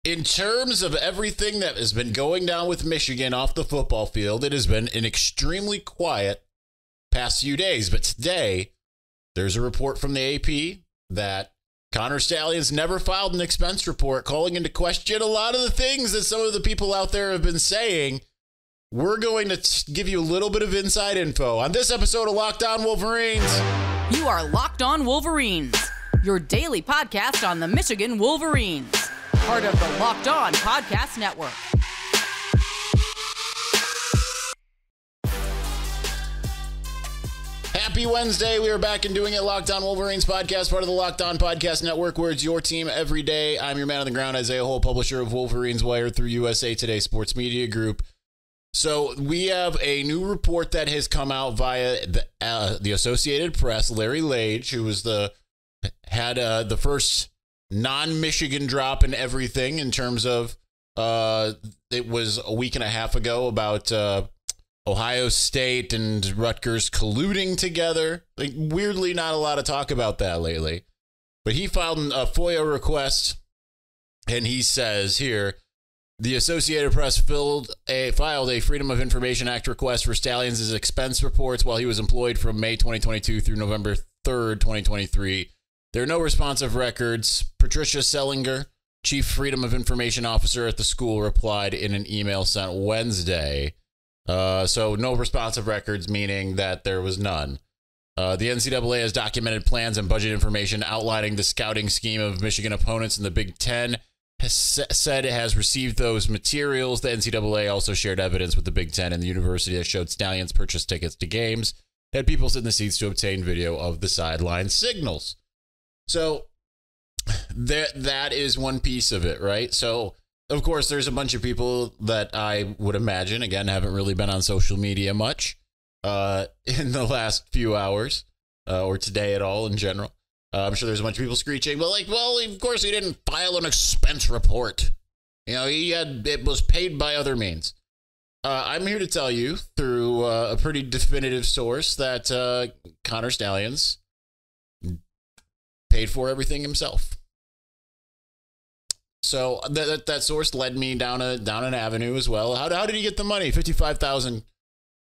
In terms of everything that has been going down with Michigan off the football field, it has been an extremely quiet past few days. But today, there's a report from the AP that Connor Stalions never filed an expense report, calling into question a lot of the things that some of the people out there have been saying. We're going to give you a little bit of inside info on this episode of Locked On Wolverines. You are Locked On Wolverines, your daily podcast on the Michigan Wolverines, part of the Locked On Podcast Network. Happy Wednesday. We are back and doing it. Locked On Wolverines podcast, part of the Locked On Podcast Network, where it's your team every day. I'm your man on the ground, Isaiah Hole, publisher of Wolverines Wire through USA Today Sports Media Group. So we have a new report that has come out via the Associated Press. Larry Lage, who was had the first non-Michigan drop in everything in terms of it was a week and a half ago about Ohio State and Rutgers colluding together. Like, weirdly, not a lot of talk about that lately. But he filed a FOIA request, and he says here, the Associated Press filed a Freedom of Information Act request for Stalions' expense reports while he was employed from May 2022 through November 3rd, 2023. There are no responsive records. Patricia Sellinger, Chief Freedom of Information Officer at the school, replied in an email sent Wednesday. So no responsive records, meaning that there was none. The NCAA has documented plans and budget information outlining the scouting scheme of Michigan opponents in the Big Ten. Has said it has received those materials. The NCAA also shared evidence with the Big Ten and the university that showed Stalions purchased tickets to games, had people sit in the seats to obtain video of the sideline signals. So that is one piece of it, right? So, of course, there's a bunch of people that I would imagine, again, haven't really been on social media much in the last few hours or today at all in general. I'm sure there's a bunch of people screeching, but well, of course he didn't file an expense report. You know, it was paid by other means. I'm here to tell you through a pretty definitive source that Connor Stalions paid for everything himself. So that source led me down an avenue as well. How did he get the money? $55,000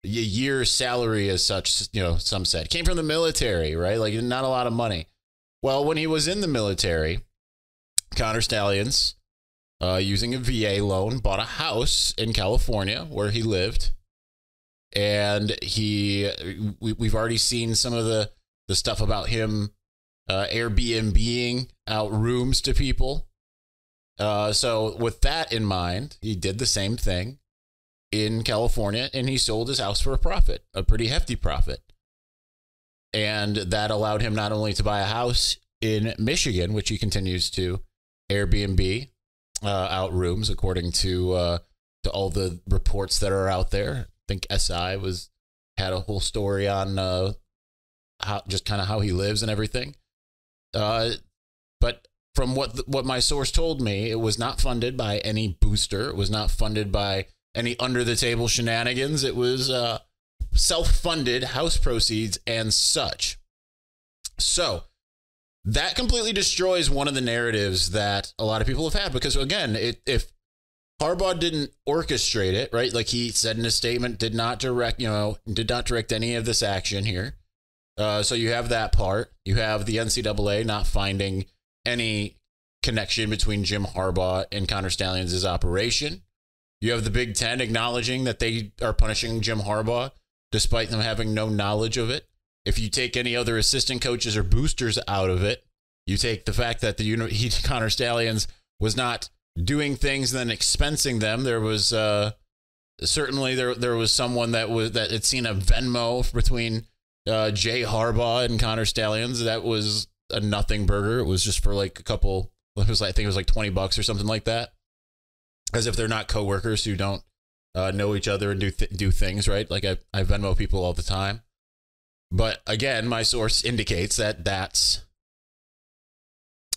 a year salary as such, you know, some said. Came from the military, right? Like, not a lot of money. Well, when he was in the military, Connor Stalions, using a VA loan, bought a house in California where he lived. And we've already seen some of the stuff about him Airbnb-ing out rooms to people. So with that in mind, he did the same thing in California, and he sold his house for a profit, a pretty hefty profit. And that allowed him not only to buy a house in Michigan, which he continues to Airbnb out rooms, according to all the reports that are out there. I think SI had a whole story on how he lives and everything. But from what my source told me, it was not funded by any booster. It was not funded by any under the table shenanigans. It was self-funded house proceeds and such. So that completely destroys one of the narratives that a lot of people have had, because again, if Harbaugh didn't orchestrate it, right? Like he said in his statement, did not direct any of this action here. So you have that part. You have the NCAA not finding any connection between Jim Harbaugh and Connor Stalions' operation. You have the Big Ten acknowledging that they are punishing Jim Harbaugh despite them having no knowledge of it. If you take any other assistant coaches or boosters out of it, you take the fact that Connor Stalions was not doing things and then expensing them. There was certainly there was someone that had seen a Venmo between Jay Harbaugh and Connor Stalions. That was a nothing burger. It was just for like a couple. I think it was like $20 or something like that. As if they're not coworkers who don't know each other and do things, right? Like I Venmo people all the time. But again, my source indicates that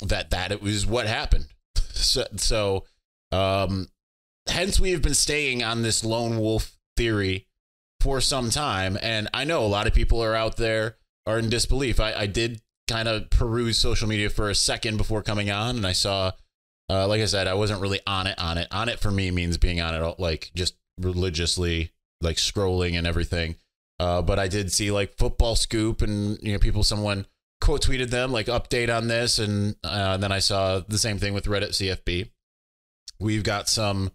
it was what happened. So hence we have been staying on this lone wolf theory for some time. And I know a lot of people are out there are in disbelief. I did kind of peruse social media for a second before coming on, and I saw Like I said, I wasn't really on it. On it for me means being on it, like just religiously, like scrolling and everything. But I did see like Football Scoop and, someone quote tweeted them like update on this. And then I saw the same thing with Reddit CFB. We've got some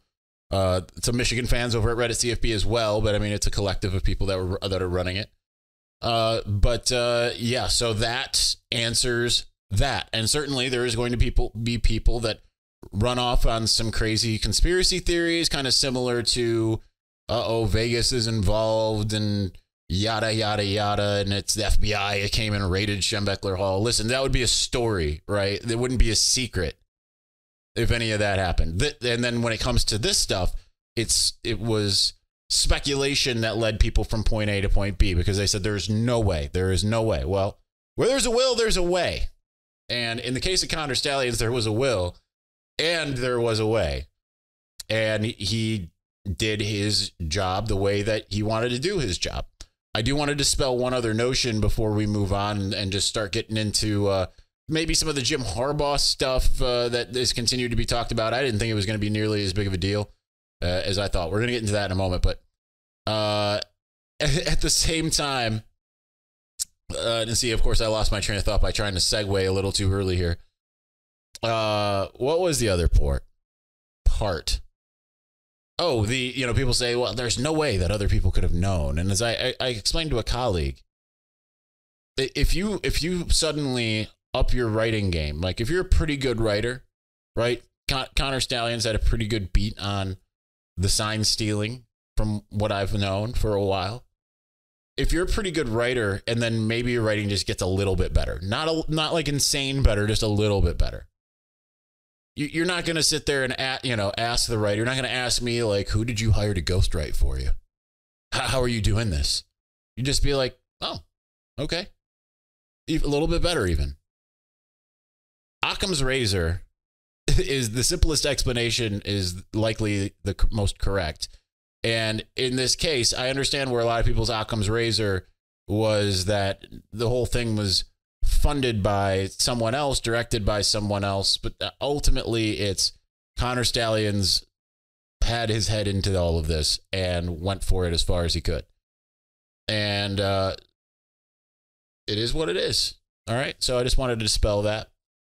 Michigan fans over at Reddit CFB as well. But I mean, it's a collective of people that are running it. Yeah, so that answers that. And certainly there is going to be people that run off on some crazy conspiracy theories, kind of similar to, Vegas is involved and yada, yada, yada. And it's the FBI. It came and raided Schembechler Hall. Listen, that would be a story, right? It wouldn't be a secret if any of that happened. And then when it comes to this stuff, it was speculation that led people from point A to point B because they said there is no way. Well, where there's a will, there's a way. And in the case of Connor Stalions, there was a will and there was a way. And he did his job the way that he wanted to do his job. I do want to dispel one other notion before we move on and just start getting into maybe some of the Jim Harbaugh stuff that is continued to be talked about. I didn't think it was going to be nearly as big of a deal as I thought. We're going to get into that in a moment. But at the same time, and see, of course, I lost my train of thought by trying to segue a little too early here. What was the other part? Oh, people say, well, there's no way that other people could have known. And as I explained to a colleague, if you suddenly up your writing game, like if you're a pretty good writer, right? Connor Stalions had a pretty good beat on the sign stealing from what I've known for a while. If you're a pretty good writer and then maybe your writing just gets a little bit better, not like insane better, just a little bit better. You're not going to sit there and ask the writer. You're not going to ask me like, who did you hire to ghostwrite for you? How are you doing this? You just be like, oh, okay. A little bit better even. Occam's razor is the simplest explanation, is likely the most correct. And in this case, I understand where a lot of people's Occam's razor was that the whole thing was funded by someone else, directed by someone else. But ultimately, it's Connor Stalions had his head into all of this and went for it as far as he could. And it is what it is. All right. So I just wanted to dispel that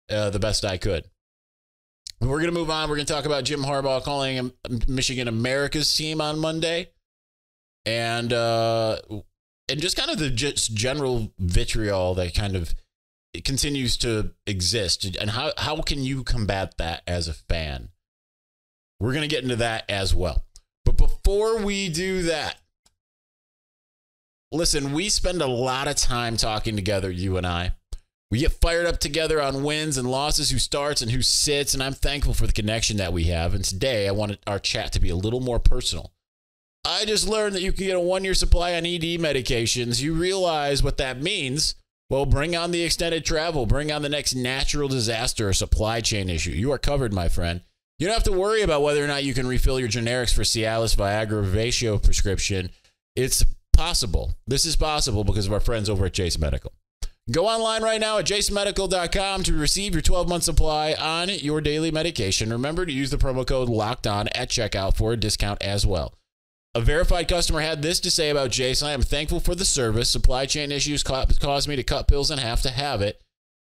the best I could. We're going to move on. We're going to talk about Jim Harbaugh calling Michigan America's team on Monday. And just kind of the just general vitriol that kind of it continues to exist. And how can you combat that as a fan? We're going to get into that as well. But before we do that, listen, we spend a lot of time talking together, you and I. We get fired up together on wins and losses, who starts and who sits, and I'm thankful for the connection that we have. And today, I wanted our chat to be a little more personal. I just learned that you can get a 1-year supply on ED medications. You realize what that means? Well, bring on the extended travel. Bring on the next natural disaster or supply chain issue. You are covered, my friend. You don't have to worry about whether or not you can refill your generics for Cialis, Viagra, Revatio prescription. It's possible. This is possible because of our friends over at Jase Medical. Go online right now at jasemedical.com to receive your 12-month supply on your daily medication. Remember to use the promo code LOCKEDON at checkout for a discount as well. A verified customer had this to say about Jase: I am thankful for the service. Supply chain issues caused me to cut pills in half to have it.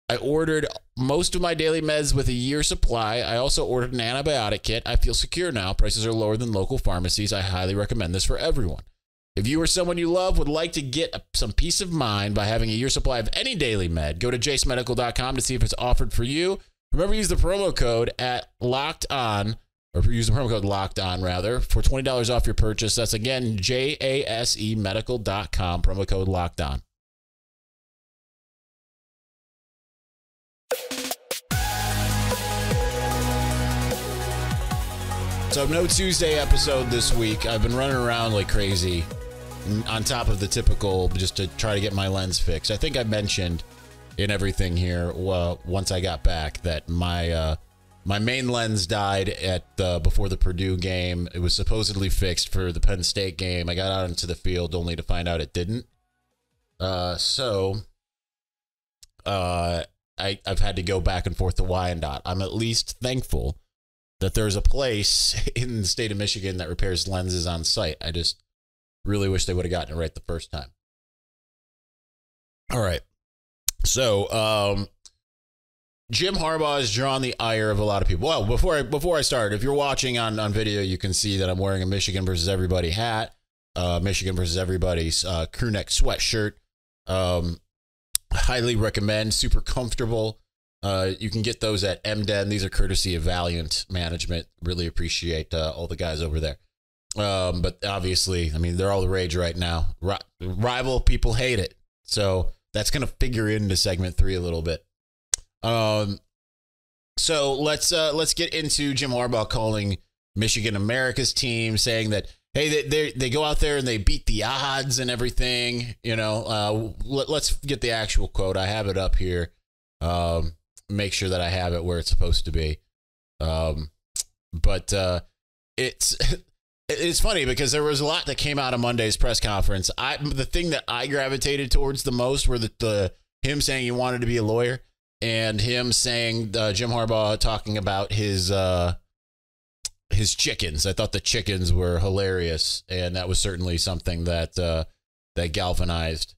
I ordered most of my daily meds with a year supply. I also ordered an antibiotic kit. I feel secure now. Prices are lower than local pharmacies. I highly recommend this for everyone. If you or someone you love would like to get some peace of mind by having a year supply of any daily med, go to jasemedical.com to see if it's offered for you. Remember, use the promo code at Locked On, or use the promo code Locked On rather, for $20 off your purchase. That's again jasemedical.com, promo code Locked On. So no Tuesday episode this week. I've been running around like crazy on top of the typical, just to try to get my lens fixed. I think I mentioned in everything here, once I got back, that my main lens died at before the Purdue game. It was supposedly fixed for the Penn State game. I got out into the field only to find out it didn't. So I I've had to go back and forth to Wyandotte. I'm at least thankful that there's a place in the state of Michigan that repairs lenses on site. I just really wish they would have gotten it right the first time. All right. So, Jim Harbaugh has drawn the ire of a lot of people. Well, before I start, if you're watching on video, you can see that I'm wearing a Michigan versus everybody hat, Michigan versus everybody's crew neck sweatshirt. Highly recommend, super comfortable. You can get those at MDen. These are courtesy of Valiant Management. Really appreciate all the guys over there. But obviously, I mean, they're all the rage right now. Rival people hate it. So that's going to figure into segment 3 a little bit. So let's get into Jim Harbaugh calling Michigan America's team, saying that, hey, they go out there and they beat the odds and everything. You know, let's get the actual quote. I have it up here. Make sure that I have it where it's supposed to be. But it's funny because there was a lot that came out of Monday's press conference. The thing that I gravitated towards the most were him saying he wanted to be a lawyer, and him saying Jim Harbaugh talking about his chickens. I thought the chickens were hilarious, and that was certainly something that galvanized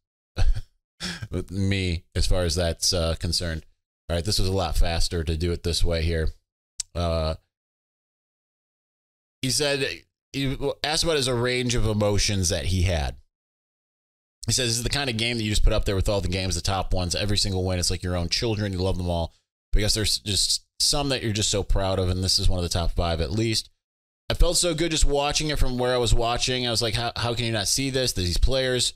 me as far as that's concerned. All right, this was a lot faster to do it this way here. He said, he asked about his range of emotions that he had. He says, this is the kind of game that you just put up there with all the games, the top ones, every single win. It's like your own children. You love them all. Because there's just some that you're just so proud of, and this is one of the top 5 at least. I felt so good just watching it from where I was watching. I was like, how can you not see this? These players,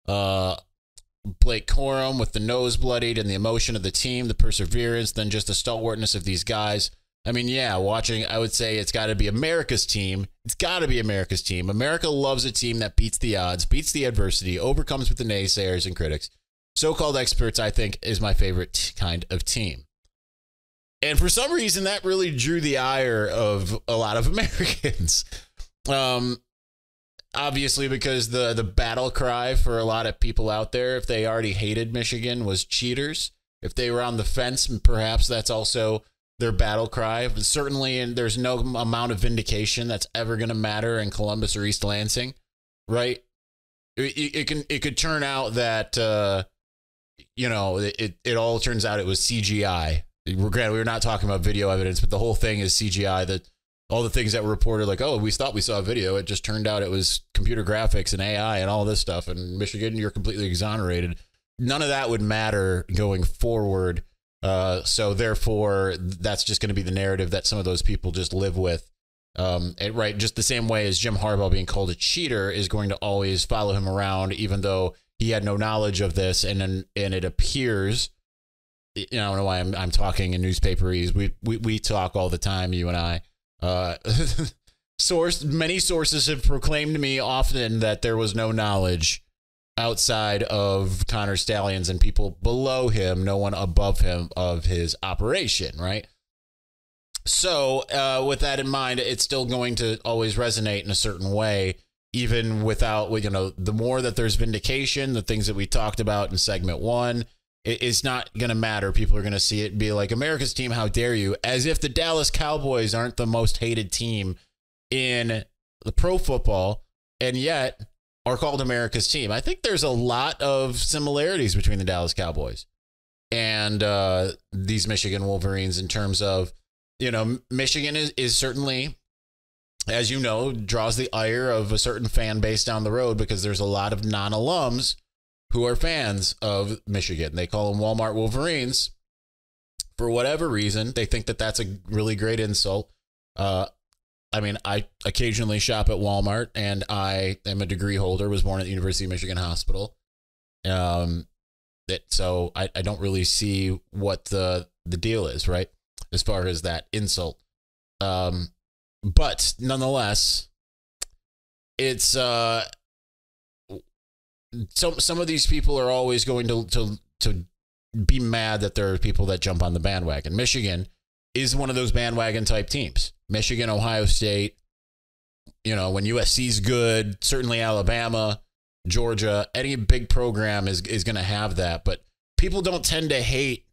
Blake Corum with the nose bloodied and the emotion of the team, the perseverance, then just the stalwartness of these guys. I mean, yeah, watching, I would say it's got to be America's team. It's got to be America's team. America loves a team that beats the odds, beats the adversity, overcomes with the naysayers and critics. So-called experts, I think, is my favorite kind of team. And for some reason, that really drew the ire of a lot of Americans. Obviously, because the battle cry for a lot of people out there, if they already hated Michigan, was cheaters. If they were on the fence, perhaps that's also their battle cry. But certainly, and there's no amount of vindication that's ever going to matter in Columbus or East Lansing, right? It could turn out that it all turns out it was CGI. Granted, we were not talking about video evidence, but the whole thing is CGI. That all the things that were reported, like, oh, we thought we saw a video, it just turned out it was computer graphics and AI and all this stuff. And Michigan, you're completely exonerated. None of that would matter going forward. So therefore, that's just going to be the narrative that some of those people just live with. Right, just the same way as Jim Harbaugh being called a cheater is going to always follow him around, even though he had no knowledge of this. And it appears, I don't know why I'm talking in newspaperese. We talk all the time, you and I. Many sources have proclaimed to me often that there was no knowledge outside of Connor Stalions and people below him, no one above him, of his operation, right? So with that in mind, it's still going to always resonate in a certain way, even without, the more that there's vindication, the things that we talked about in segment 1, it's not going to matter. People are going to see it and be like, America's team, how dare you? As if the Dallas Cowboys aren't the most hated team in the pro football and yet are called America's team. I think there's a lot of similarities between the Dallas Cowboys and these Michigan Wolverines in terms of, Michigan is certainly, as you know, draws the ire of a certain fan base down the road because there's a lot of non-alums who are fans of Michigan. They call them Walmart Wolverines for whatever reason. They think that that's a really great insult. I mean, I occasionally shop at Walmart, and I am a degree holder, was born at the University of Michigan Hospital. So I don't really see what the deal is, right, as far as that insult. But nonetheless, it's some of these people are always going to be mad that there are people that jump on the bandwagon. Michigan is one of those bandwagon type teams. Michigan, Ohio State, when USC's good, certainly Alabama, Georgia, any big program is going to have that. But people don't tend to hate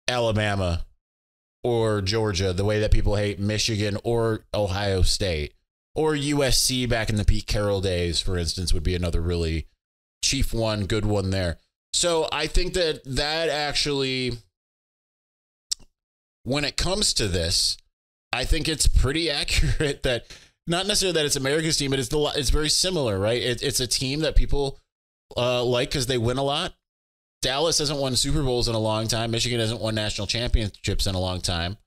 Alabama or Georgia the way that people hate Michigan or Ohio State or USC back in the Pete Carroll days, for instance, would be another really chief one, good one there. So I think that actually, when it comes to this, I think it's pretty accurate that not necessarily that it's America's team, but it's very similar, right? It's a team that people like because they win a lot. Dallas hasn't won Super Bowls in a long time. Michigan hasn't won national championships in a long time.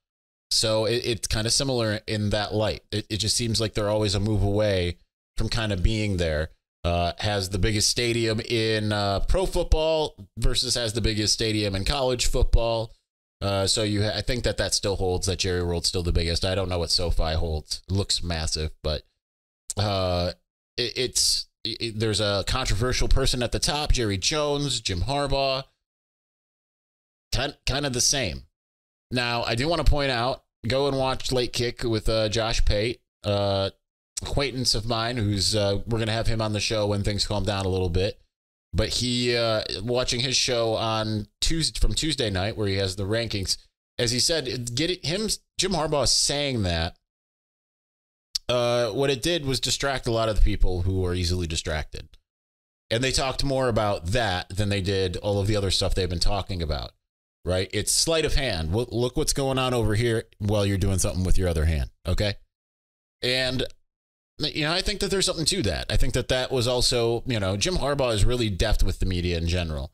So it's kind of similar in that light. It just seems like they're always a move away from kind of being there. Has the biggest stadium in pro football versus has the biggest stadium in college football. So I think that still holds, that Jerry World's still the biggest. I don't know what SoFi holds. It looks massive, but there's a controversial person at the top, Jerry Jones, Jim Harbaugh, kind of the same. Now, I do want to point out, go and watch Late Kick with Josh Pate, acquaintance of mine who's we're going to have him on the show when things calm down a little bit. But he watching his show on Tuesday night where he has the rankings, as he said, Jim Harbaugh saying that, what it did was distract a lot of the people who are easily distracted. And they talked more about that than they did all of the other stuff they've been talking about, right? It's sleight of hand. Look what's going on over here while you're doing something with your other hand, okay? And, I think that there's something to that. I think that was also, Jim Harbaugh is really deft with the media in general.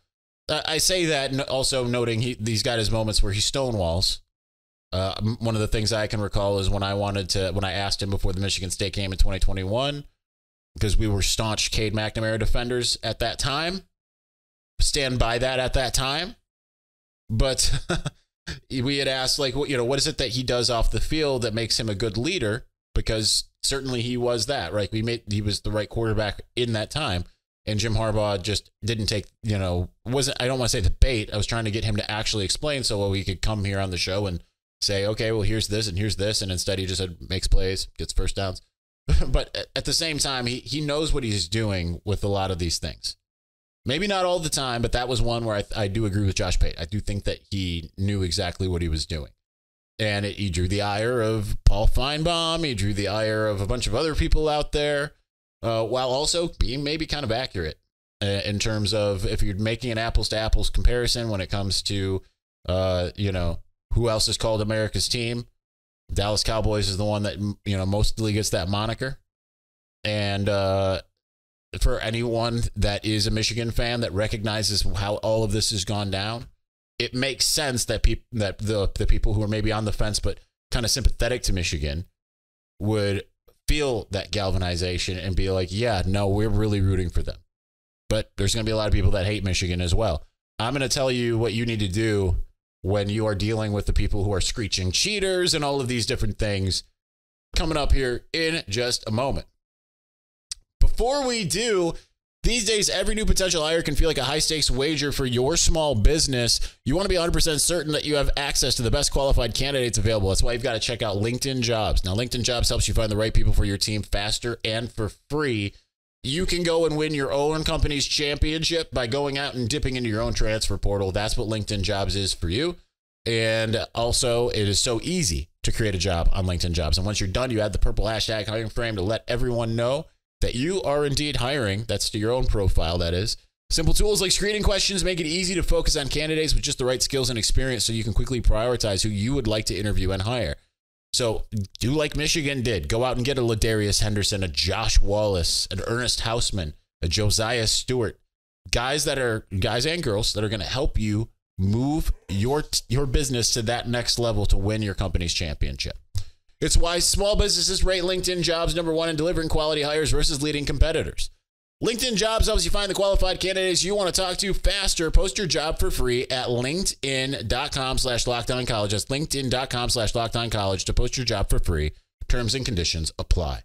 I say that also noting he's got his moments where he stonewalls. One of the things I can recall is when I asked him before the Michigan State game in 2021, because we were staunch Cade McNamara defenders at that time, stand by that at that time. But we had asked, what is it that he does off the field that makes him a good leader? Because certainly he was that, right? He was the right quarterback in that time. And Jim Harbaugh just didn't take, I don't want to say the bait. I was trying to get him to actually explain so he could come here on the show and say, okay, well, here's this and here's this. And instead he just said, makes plays, gets first downs. But at the same time, he knows what he's doing with a lot of these things. Maybe not all the time, but that was one where I do agree with Josh Pate. I do think that he knew exactly what he was doing. And he drew the ire of Paul Feinbaum. He drew the ire of a bunch of other people out there, while also being maybe kind of accurate in terms of if you're making an apples to apples comparison when it comes to, who else is called America's team. Dallas Cowboys is the one that, mostly gets that moniker. And for anyone that is a Michigan fan that recognizes how all of this has gone down, it makes sense that the people who are maybe on the fence but kind of sympathetic to Michigan would feel that galvanization and be like, yeah, no, we're really rooting for them. But there's going to be a lot of people that hate Michigan as well. I'm going to tell you what you need to do when you are dealing with the people who are screeching cheaters and all of these different things, coming up here in just a moment. Before we do, these days, every new potential hire can feel like a high-stakes wager for your small business. You want to be 100% certain that you have access to the best qualified candidates available. That's why you've got to check out LinkedIn Jobs. Now, LinkedIn Jobs helps you find the right people for your team faster and for free. You can go and win your own company's championship by going out and dipping into your own transfer portal. That's what LinkedIn Jobs is for you. And also, it is so easy to create a job on LinkedIn Jobs. And once you're done, you add the purple hashtag hiring frame to let everyone know that you are indeed hiring. That's to your own profile, that is. Simple tools like screening questions make it easy to focus on candidates with just the right skills and experience so you can quickly prioritize who you would like to interview and hire. So do like Michigan did. Go out and get a Ladarius Henderson, a Josh Wallace, an Ernest Hausman, a Josiah Stewart. Guys and girls that are going to help you move your business to that next level to win your company's championship. It's why small businesses rate LinkedIn Jobs #1 in delivering quality hires versus leading competitors. LinkedIn Jobs helps you find the qualified candidates you want to talk to faster. Post your job for free at linkedin.com/lockdowncollege. That's linkedin.com/lockdowncollege to post your job for free. Terms and conditions apply.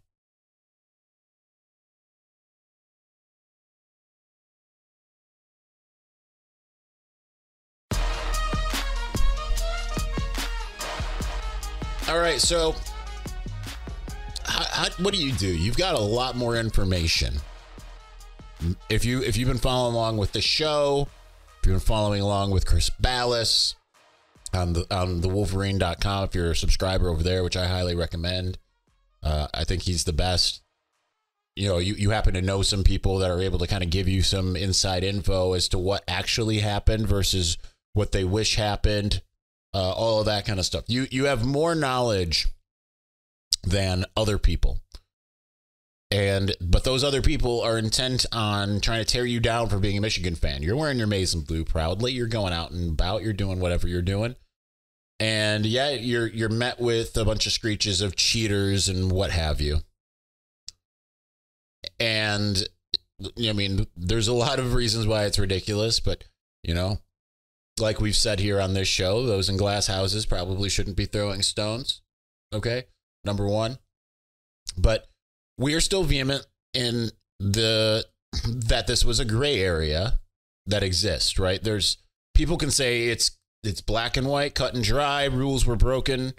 All right, so what do? You've got a lot more information. If you've been following along with the show, if you've been following along with Chris Ballas, on the Wolverine.com if you're a subscriber over there, which I highly recommend. I think he's the best. You happen to know some people that are able to kind of give you some inside info as to what actually happened versus what they wish happened, all of that kind of stuff. You have more knowledge than other people. But those other people are intent on trying to tear you down for being a Michigan fan. You're wearing your maize and blue proudly. You're going out and about. You're doing whatever you're doing. And yeah, you're met with a bunch of screeches of cheaters and what have you. And I mean, there's a lot of reasons why it's ridiculous, but like we've said here on this show, those in glass houses probably shouldn't be throwing stones. Okay. Number one, but we are still vehement in that this was a gray area that exists, right? There's people can say it's black and white, cut and dry, rules were broken.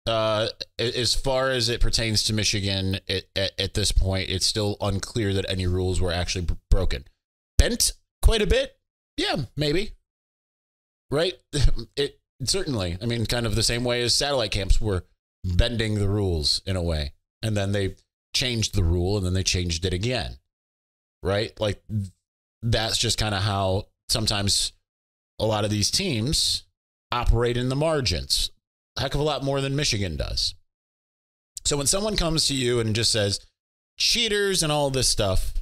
As far as it pertains to Michigan, at this point, it's still unclear that any rules were actually broken. Bent quite a bit? Yeah, maybe. Right? It certainly, I mean, kind of the same way as satellite camps were bending the rules in a way. And then they changed the rule and then they changed it again. Right? Like, that's just kind of how sometimes a lot of these teams operate in the margins. A heck of a lot more than Michigan does. So when someone comes to you and just says cheaters and all this stuff,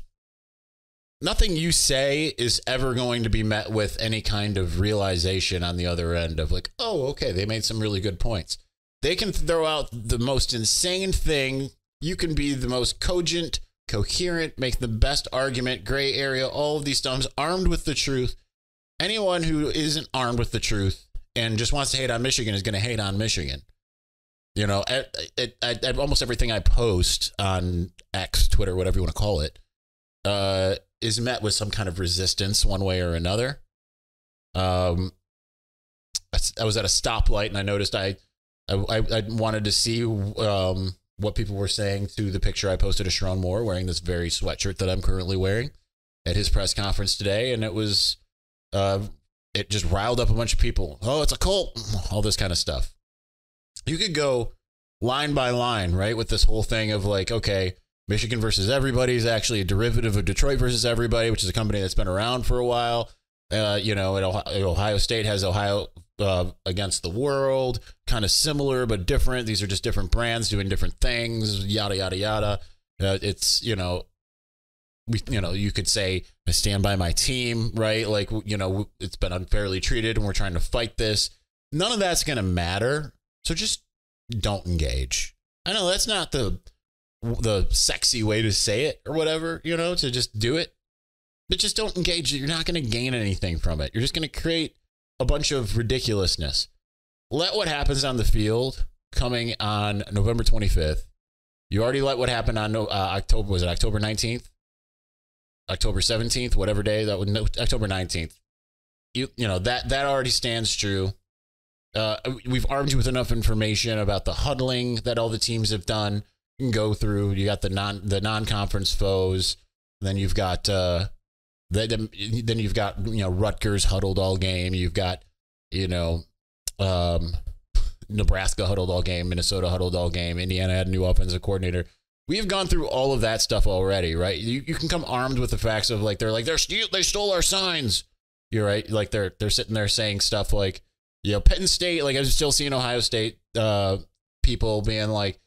nothing you say is ever going to be met with any kind of realization on the other end of like, oh, okay, they made some really good points. They can throw out the most insane thing. You can be the most cogent, coherent, make the best argument, gray area, all of these stuff, armed with the truth. Anyone who isn't armed with the truth and just wants to hate on Michigan is going to hate on Michigan. At almost everything I post on X, Twitter, whatever you want to call it, is met with some kind of resistance one way or another. I was at a stoplight and I noticed I wanted to see what people were saying to the picture I posted of Sharon Moore wearing this very sweatshirt that I'm currently wearing at his press conference today. And it was... it just riled up a bunch of people. Oh, it's a cult. All this kind of stuff. You could go line by line, right? With this whole thing of like, okay, Michigan versus everybody is actually a derivative of Detroit versus everybody, which is a company that's been around for a while. Ohio State has Ohio against the world, kind of similar, but different. These are just different brands doing different things, yada, yada, yada. You could say I stand by my team, right? Like, it's been unfairly treated and we're trying to fight this. None of that's going to matter. So just don't engage. I know that's not the sexy way to say it or whatever, to just do it, but just don't engage. You're not going to gain anything from it. You're just going to create a bunch of ridiculousness. Let what happens on the field coming on November 25th. You already let what happened on October 19th? October 17th, whatever day that would, October 19th. That already stands true. We've armed you with enough information about the huddling that all the teams have done. You can go through. You got the non-conference foes. Then you've got Rutgers huddled all game. You've got Nebraska huddled all game. Minnesota huddled all game. Indiana had a new offensive coordinator. We've gone through all of that stuff already, right? You can come armed with the facts of like they stole our signs. You're right. Like they're sitting there saying stuff like, Penn State. Like I'm still seeing Ohio State people being like,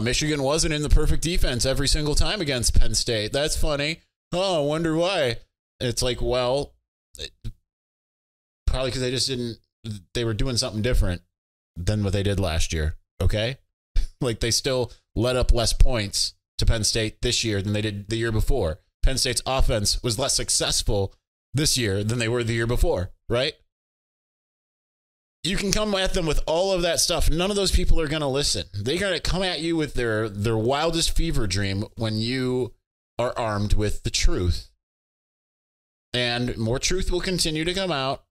Michigan wasn't in the perfect defense every single time against Penn State. That's funny. I wonder why. It's like, well, probably because they were doing something different than what they did last year. Okay. Like they still let up less points to Penn State this year than they did the year before. Penn State's offense was less successful this year than they were the year before, right? You can come at them with all of that stuff. None of those people are going to listen. They're going to come at you with their wildest fever dream when you are armed with the truth. And more truth will continue to come out.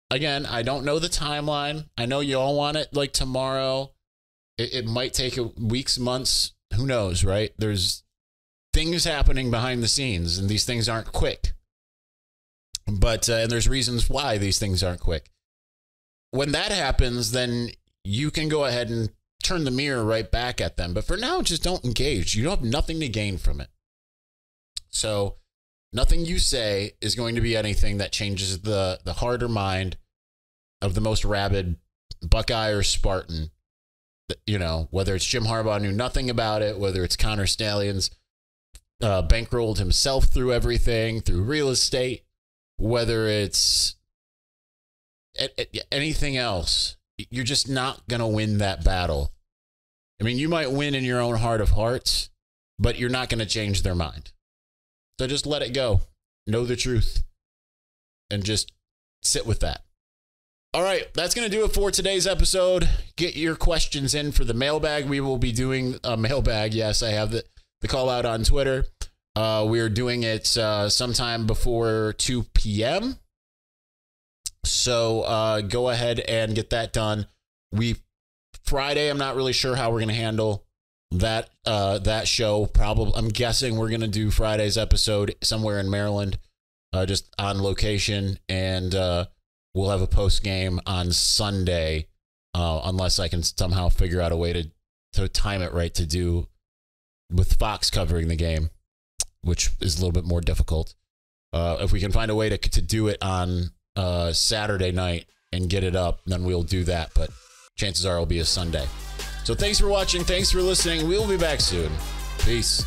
Again, I don't know the timeline. I know you all want it like tomorrow. It might take weeks, months. Who knows, right? There's things happening behind the scenes, and these things aren't quick. But and there's reasons why these things aren't quick. when that happens, then you can go ahead and turn the mirror right back at them. But for now, just don't engage. You have nothing to gain from it. So nothing you say is going to be anything that changes the heart or mind of the most rabid Buckeye or Spartan. You know, whether it's Jim Harbaugh knew nothing about it, whether it's Connor Stalions bankrolled himself through everything, through real estate, whether it's anything else, you're just not going to win that battle. I mean, you might win in your own heart of hearts, but you're not going to change their mind. So just let it go. Know the truth and just sit with that. All right, that's going to do it for today's episode. Get your questions in for the mailbag. We will be doing a mailbag. Yes, I have the call out on Twitter. We're doing it sometime before 2 p.m. So go ahead and get that done. Friday, I'm not really sure how we're going to handle that show. Probably, I'm guessing we're going to do Friday's episode somewhere in Maryland, just on location, and we'll have a post game on Sunday, unless I can somehow figure out a way to time it right to do with Fox covering the game, which is a little bit more difficult. If we can find a way to do it on Saturday night and get it up, then we'll do that. But chances are it'll be a Sunday. So thanks for watching. Thanks for listening. We'll be back soon. Peace.